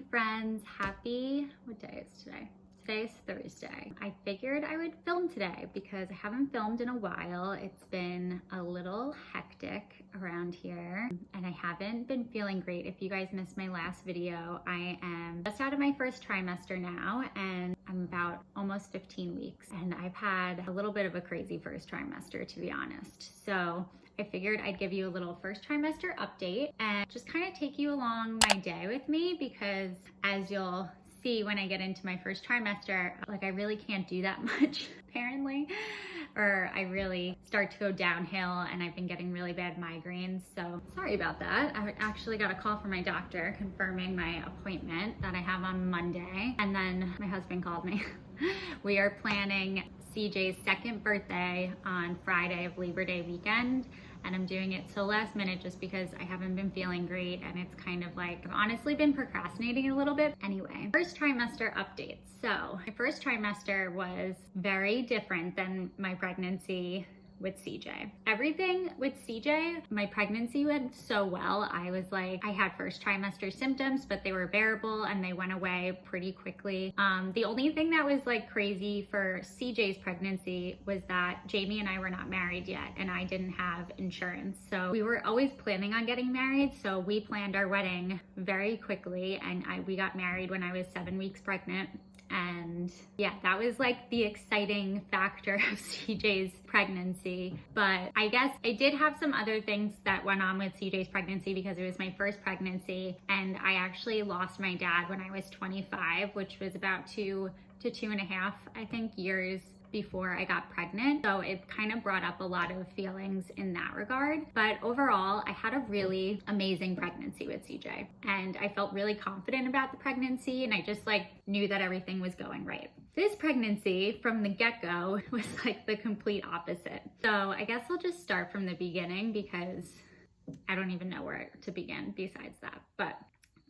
friends. What day is today? Today's Thursday. I figured I would film today because I haven't filmed in a while. It's been a little hectic around here and I haven't been feeling great. If you guys missed my last video, I am just out of my first trimester now and I'm about almost 15 weeks and I've had a little bit of a crazy first trimester, to be honest. So I figured I'd give you a little first trimester update and just kind of take you along my day with me, because as you'll see when I get into my first trimester, like I really can't do that much apparently, or I really start to go downhill and I've been getting really bad migraines. So sorry about that. I actually got a call from my doctor confirming my appointment that I have on Monday, and then my husband called me. We are planning CJ's second birthday on Friday of Labor Day weekend, and I'm doing it so last minute just because I haven't been feeling great and it's kind of like I've honestly been procrastinating a little bit. Anyway, first trimester updates. So my first trimester was very different than my pregnancy with CJ. Everything with CJ, my pregnancy went so well. I was like, I had first trimester symptoms, but they were bearable and they went away pretty quickly. The only thing that was like crazy for CJ's pregnancy was that Jamie and I were not married yet and I didn't have insurance. So we were always planning on getting married. So we planned our wedding very quickly and we got married when I was 7 weeks pregnant. And yeah, that was like the exciting factor of CJ's pregnancy. But I guess I did have some other things that went on with CJ's pregnancy because it was my first pregnancy, and I actually lost my dad when I was 25, which was about 2 to 2.5, I think, years before I got pregnant. So it kind of brought up a lot of feelings in that regard. But overall, I had a really amazing pregnancy with CJ and I felt really confident about the pregnancy and I just like knew that everything was going right. This pregnancy from the get-go was like the complete opposite. So I guess I'll just start from the beginning because I don't even know where to begin besides that. But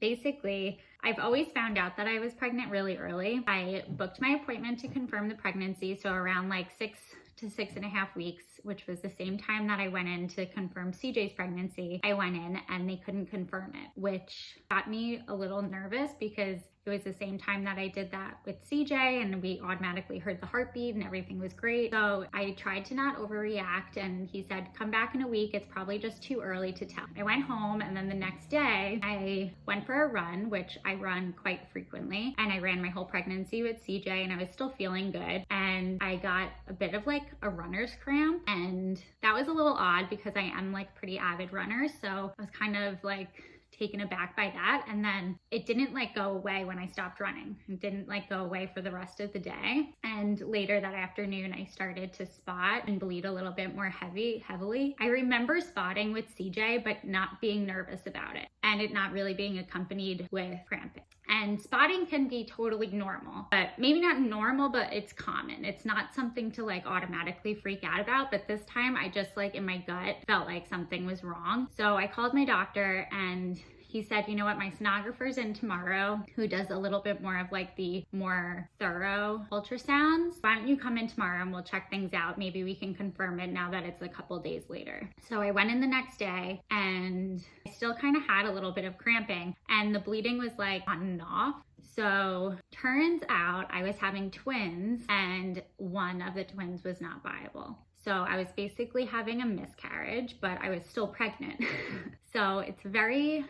basically, I've always found out that I was pregnant really early. I booked my appointment to confirm the pregnancy, so around like 6 to 6.5 weeks, which was the same time that I went in to confirm CJ's pregnancy. I went in and they couldn't confirm it, which got me a little nervous because it was the same time that I did that with CJ and we automatically heard the heartbeat and everything was great. So I tried to not overreact and he said, come back in a week. It's probably just too early to tell. I went home and then the next day I went for a run, which I run quite frequently. And I ran my whole pregnancy with CJ and I was still feeling good. And I got a bit of like a runner's cramp, and that was a little odd because I am like pretty avid runner. So I was kind of like taken aback by that, and then it didn't like go away when I stopped running. It didn't like go away for the rest of the day, and later that afternoon I started to spot and bleed a little bit more heavily. I remember spotting with CJ but not being nervous about it and it not really being accompanied with cramping. And spotting can be totally normal, but maybe not normal, but it's common. It's not something to like automatically freak out about, but this time I just like in my gut felt like something was wrong. So I called my doctor and he said, you know what, my sonographer's in tomorrow, who does a little bit more of like the more thorough ultrasounds. Why don't you come in tomorrow and we'll check things out. Maybe we can confirm it now that it's a couple days later. So I went in the next day and I still kind of had a little bit of cramping and the bleeding was like on and off. So turns out I was having twins and one of the twins was not viable. So I was basically having a miscarriage, but I was still pregnant. So it's very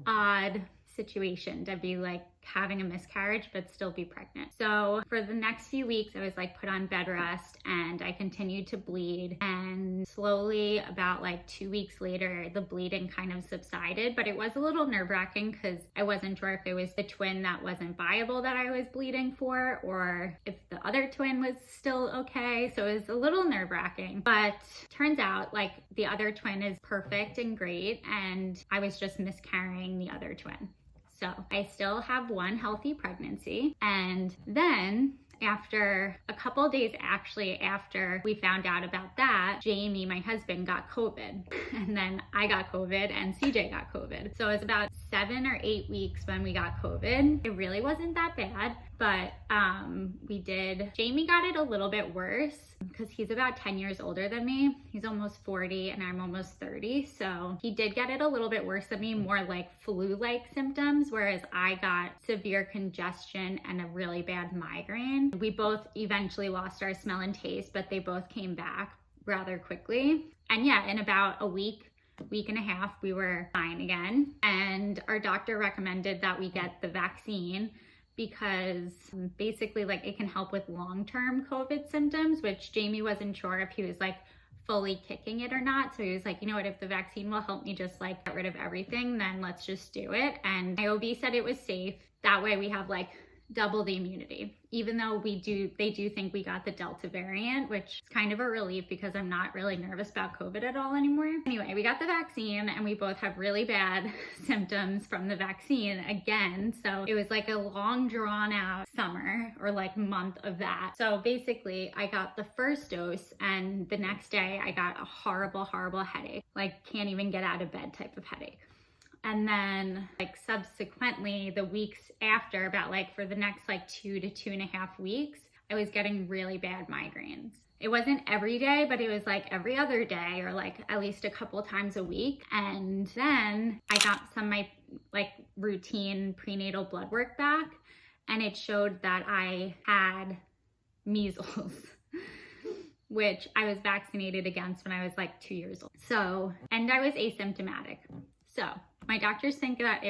odd situation to be like having a miscarriage but still be pregnant. So for the next few weeks I was like put on bed rest and I continued to bleed, and slowly about like 2 weeks later the bleeding kind of subsided, but it was a little nerve-wracking because I wasn't sure if it was the twin that wasn't viable that I was bleeding for or if the other twin was still okay. So it was a little nerve-wracking, but turns out like the other twin is perfect and great and I was just miscarrying the other twin. So I still have one healthy pregnancy, and then after a couple days actually after we found out about that, Jamie, my husband, got COVID. And then I got COVID and CJ got COVID. So it was about 7 or 8 weeks when we got COVID. It really wasn't that bad, but Jamie got it a little bit worse because he's about 10 years older than me. He's almost 40 and I'm almost 30. So he did get it a little bit worse than me, more like flu-like symptoms, whereas I got severe congestion and a really bad migraine. We both eventually lost our smell and taste, but they both came back rather quickly. And yeah, in about a week and a half, we were fine again. And our doctor recommended that we get the vaccine because basically like it can help with long-term COVID symptoms, which Jamie wasn't sure if he was like fully kicking it or not. So he was like, you know what, if the vaccine will help me just like get rid of everything, then let's just do it. And my OB said it was safe. That way we have like double the immunity, even though they do think we got the Delta variant, which is kind of a relief because I'm not really nervous about COVID at all anymore. Anyway, we got the vaccine and we both have really bad symptoms from the vaccine again. So it was like a long drawn out summer or like month of that. So basically I got the first dose and the next day I got a horrible, horrible headache, like can't even get out of bed type of headache. And then like subsequently the weeks after, about like for the next like 2 to 2.5 weeks, I was getting really bad migraines. It wasn't every day, but it was like every other day or like at least a couple times a week. And then I got some of my like routine prenatal blood work back and it showed that I had measles, which I was vaccinated against when I was like 2 years old. So, and I was asymptomatic. So my doctors think that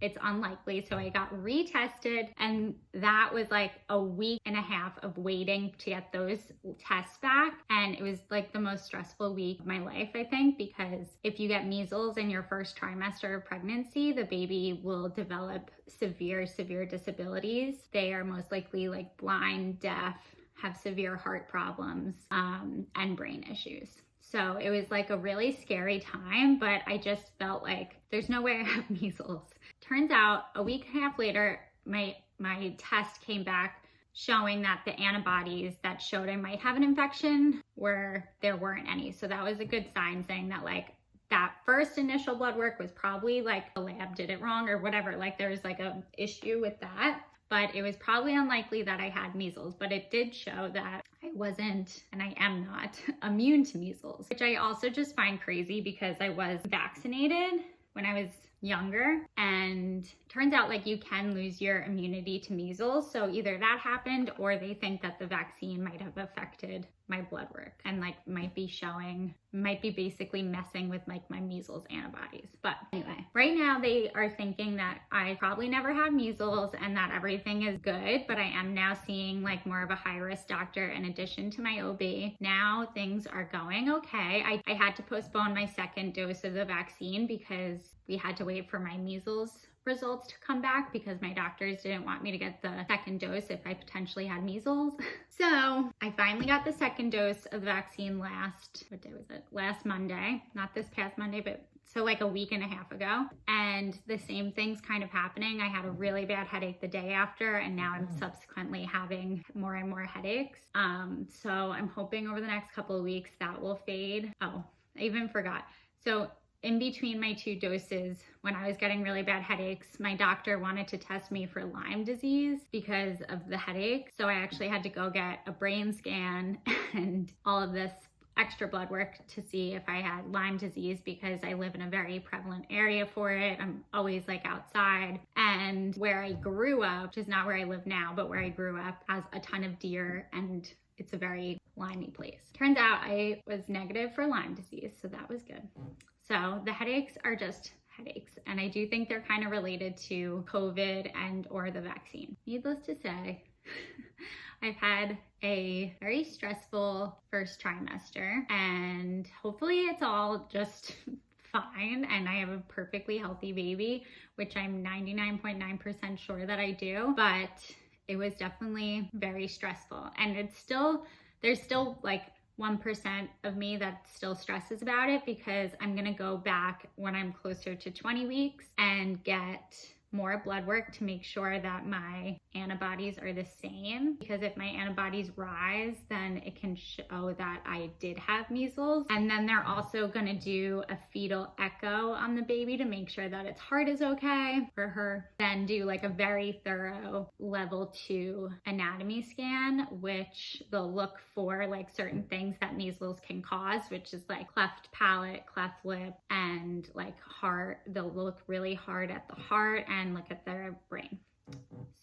it's unlikely. So I got retested and that was like a week and a half of waiting to get those tests back. And it was like the most stressful week of my life, I think, because if you get measles in your first trimester of pregnancy, the baby will develop severe disabilities. They are most likely like blind, deaf, have severe heart problems, and brain issues. So it was like a really scary time, but I just felt like there's no way I have measles. Turns out a week and a half later, my test came back showing that the antibodies that showed I might have an infection there weren't any. So that was a good sign saying that like that first initial blood work was probably like the lab did it wrong or whatever. Like there was like a issue with that. But it was probably unlikely that I had measles, but it did show that I wasn't, and I am not, immune to measles, which I also just find crazy because I was vaccinated when I was younger, and turns out like you can lose your immunity to measles. So either that happened or they think that the vaccine might have affected my blood work and like might be basically messing with like my measles antibodies. But anyway, right now they are thinking that I probably never had measles and that everything is good, but I am now seeing like more of a high risk doctor in addition to my OB. Now things are going okay. I had to postpone my second dose of the vaccine because we had to wait for my measles results to come back because my doctors didn't want me to get the second dose if I potentially had measles. So I finally got the second dose of the vaccine what day was it? Last Monday, not this past Monday, but so like a week and a half ago. And the same thing's kind of happening. I had a really bad headache the day after, and now I'm subsequently having more and more headaches. So I'm hoping over the next couple of weeks that will fade. Oh, I even forgot. So in between my 2 doses, when I was getting really bad headaches, my doctor wanted to test me for Lyme disease because of the headache. So I actually had to go get a brain scan and all of this extra blood work to see if I had Lyme disease because I live in a very prevalent area for it. I'm always like outside, and where I grew up, which is not where I live now, but where I grew up, has a ton of deer and it's a very limey place. Turns out I was negative for Lyme disease, so that was good. So the headaches are just headaches, and I do think they're kind of related to COVID and or the vaccine. Needless to say, I've had a very stressful first trimester, and hopefully it's all just fine and I have a perfectly healthy baby, which I'm 99.9% sure that I do, but it was definitely very stressful. And there's still like 1% of me that still stresses about it because I'm gonna go back when I'm closer to 20 weeks and get more blood work to make sure that my antibodies are the same, because if my antibodies rise, then it can show that I did have measles. And then they're also gonna do a fetal echo on the baby to make sure that its heart is okay for her. Then do like a very thorough level 2 anatomy scan, which they'll look for like certain things that measles can cause, which is like cleft palate, cleft lip, and like heart. They'll look really hard at the heart and look at their brain.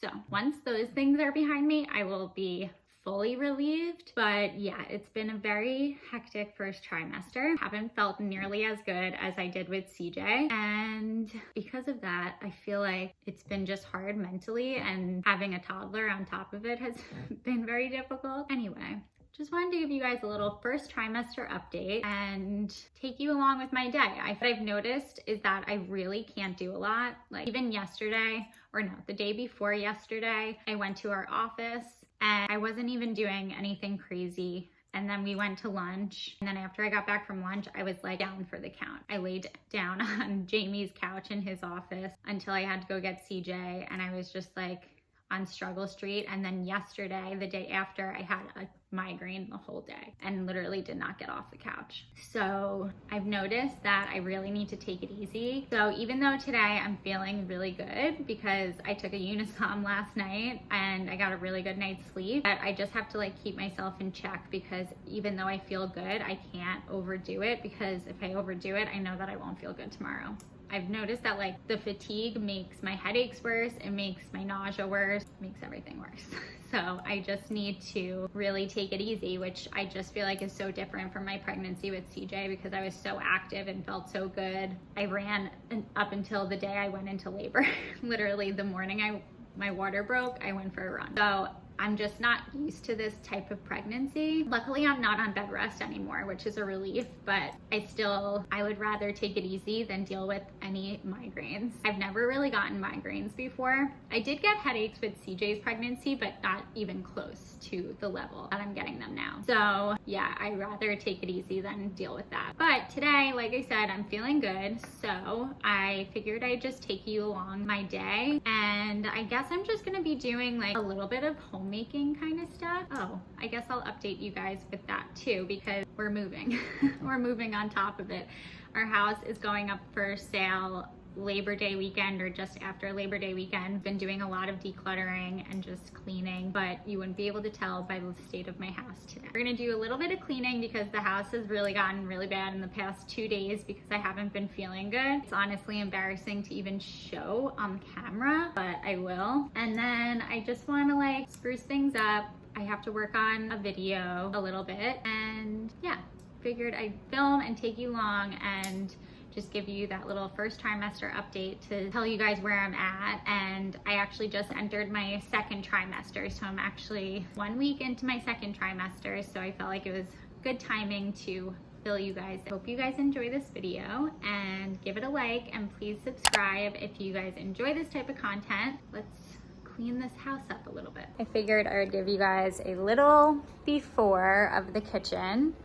So once those things are behind me, I will be fully relieved. But yeah, it's been a very hectic first trimester. Haven't felt nearly as good as I did with CJ. And because of that, I feel like it's been just hard mentally, and having a toddler on top of it has been very difficult. Anyway, just wanted to give you guys a little first trimester update and take you along with my day. What I've noticed is that I really can't do a lot. Like even yesterday, or no, the day before yesterday, I went to our office and I wasn't even doing anything crazy. And then we went to lunch. And then after I got back from lunch, I was like down for the count. I laid down on Jamie's couch in his office until I had to go get CJ. And I was just like on Struggle Street. And then yesterday, the day after, I had a migraine the whole day and literally did not get off the couch. So I've noticed that I really need to take it easy. So even though today I'm feeling really good because I took a Unisom last night and I got a really good night's sleep, but I just have to like keep myself in check, because even though I feel good, I can't overdo it, because if I overdo it, I know that I won't feel good tomorrow. I've noticed that like the fatigue makes my headaches worse, it makes my nausea worse, it makes everything worse. So I just need to really take it easy, which I just feel like is so different from my pregnancy with CJ, because I was so active and felt so good. I ran up until the day I went into labor. Literally the morning my water broke, I went for a run. So I'm just not used to this type of pregnancy. Luckily, I'm not on bed rest anymore, which is a relief, but I would rather take it easy than deal with any migraines. I've never really gotten migraines before. I did get headaches with CJ's pregnancy, but not even close to the level that I'm getting them now. So yeah, I'd rather take it easy than deal with that. But today, like I said, I'm feeling good. So I figured I'd just take you along my day. And I guess I'm just gonna be doing like a little bit of homemaking kind of stuff. Oh, I guess I'll update you guys with that too, because we're moving. We're moving on top of it. Our house is going up for sale Labor Day weekend, or just after Labor Day weekend. Been doing a lot of decluttering and just cleaning, but you wouldn't be able to tell by the state of my house today. We're gonna do a little bit of cleaning because the house has really gotten really bad in the past 2 days because I haven't been feeling good. It's honestly embarrassing to even show on camera, but I will. And then I just wanna like spruce things up. I have to work on a video a little bit, and yeah, figured I'd film and take you along and just give you that little first trimester update to tell you guys where I'm at. And I actually just entered my second trimester, so I'm actually 1 week into my second trimester, so I felt like it was good timing to fill you guys. I hope you guys enjoy this video, and give it a like, and please subscribe if you guys enjoy this type of content. Let's clean this house up a little bit. I figured I would give you guys a little before of the kitchen.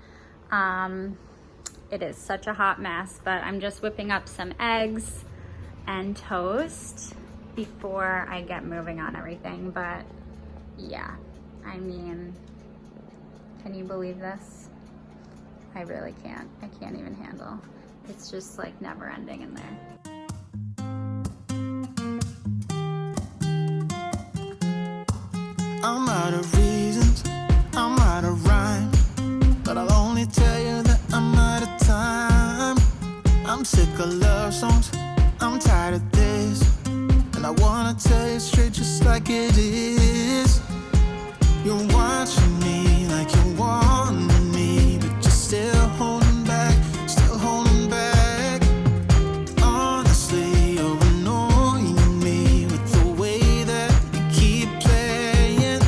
It is such a hot mess, but I'm just whipping up some eggs and toast before I get moving on everything. But yeah, I mean, can you believe this? I really can't. I can't even handle. It's just like never ending in there. I'm out of reasons, I'm out of rhyme, but I'll only tell you that I'm out of time. I'm sick of love songs, I'm tired of this, and I wanna tell you straight just like it is. You're watching me like you're wanting me, but you're still holding back, still holding back. Honestly, you're annoying me with the way that you keep playing.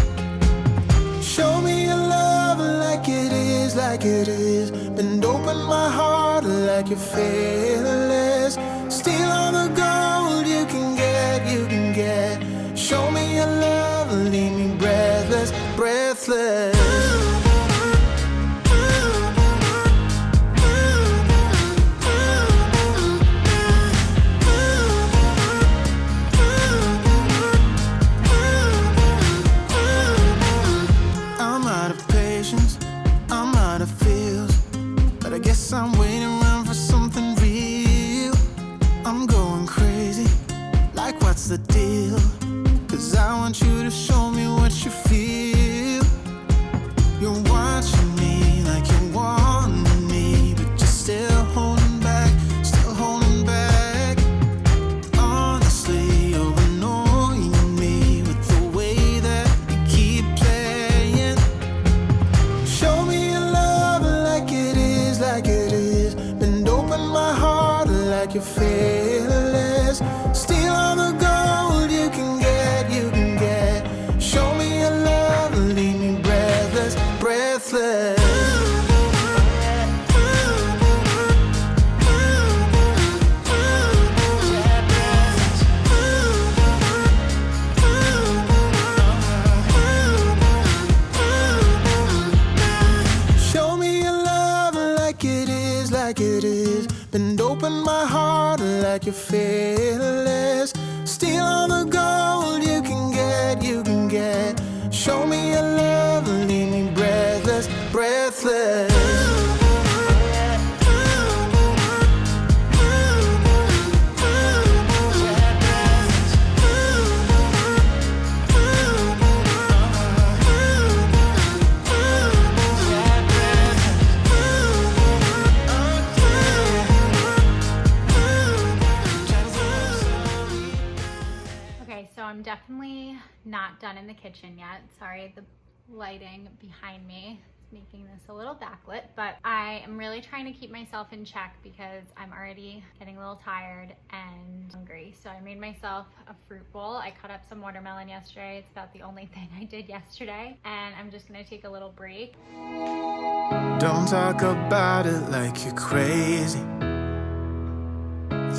Show me your love like it is, like it is. Bend open my heart like you're fearless. Steal all the gold you can get, you can get. Show me your love, leave me breathless, breathless. guess I'm waiting around for something real. I'm going crazy, like what's the deal? 'Cause I want you to show me what you feel. You're watching me like you want me, but you're still holding back, still holding back. Honestly, you're annoying me with the way that you keep playing. Show me your love like it is, like it is. Bend open my heart like you're fearless. Steal all the gold you can get, you can get. Show me your love, leave me breathless, breathless. Show me your love like it is, like it is. Bend open my heart like you're fearless. Steal all the gold you can get, you can get. Show me your love, leave me breathless, breathless. Okay, so I'm definitely not done in the kitchen yet. Sorry, the lighting behind me is making this a little backlit, but I am really trying to keep myself in check because I'm already getting a little tired and hungry. So I made myself a fruit bowl. I cut up some watermelon yesterday. It's about the only thing I did yesterday. And I'm just gonna take a little break. Don't talk about it like you're crazy.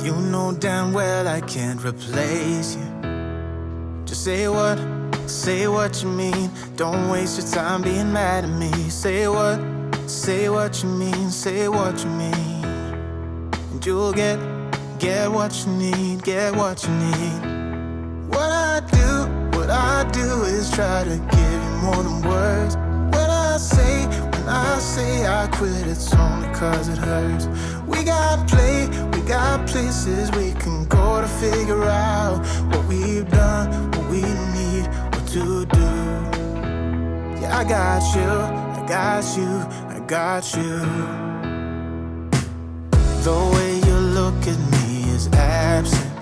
You know damn well I can't replace you. Just say what you mean. Don't waste your time being mad at me. Say what you mean, say what you mean. And you'll get what you need, get what you need. What I do is try to give you more than words. When I say I quit, it's only 'cause it hurts. We got places we can go to figure out what we've done, what we need, what to do. Yeah, I got you, I got you, I got you. The way you look at me is absent.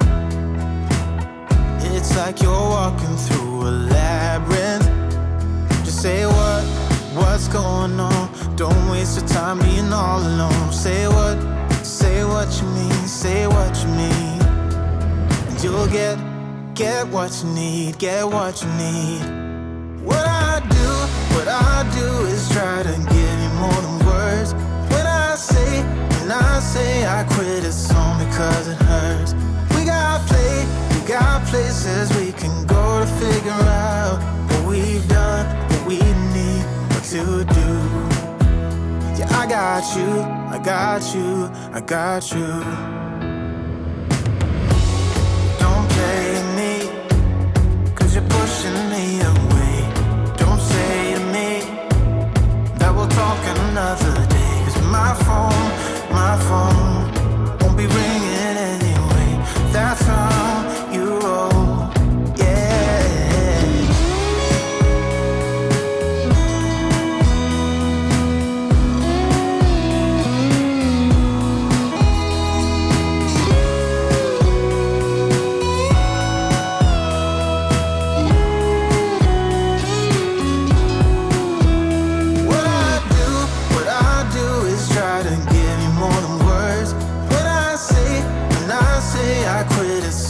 It's like you're walking through a labyrinth. Just say what's going on. Don't waste your time being all alone. Say what you mean, say what you mean. And you'll get what you need, get what you need. What I do is try to give you more than words. When I say I quit, it's only 'cause it hurts. We got places we can go to figure out what we've done, what we need, what to do. Yeah, I got you, I got you, I got you. Don't play me, 'cause you're pushing me away. Don't say to me that we'll talk another day. 'Cause my phone won't be ringing anyway. That's how you roll, yeah. What I do is try to give you more than words. When I say I quit, it's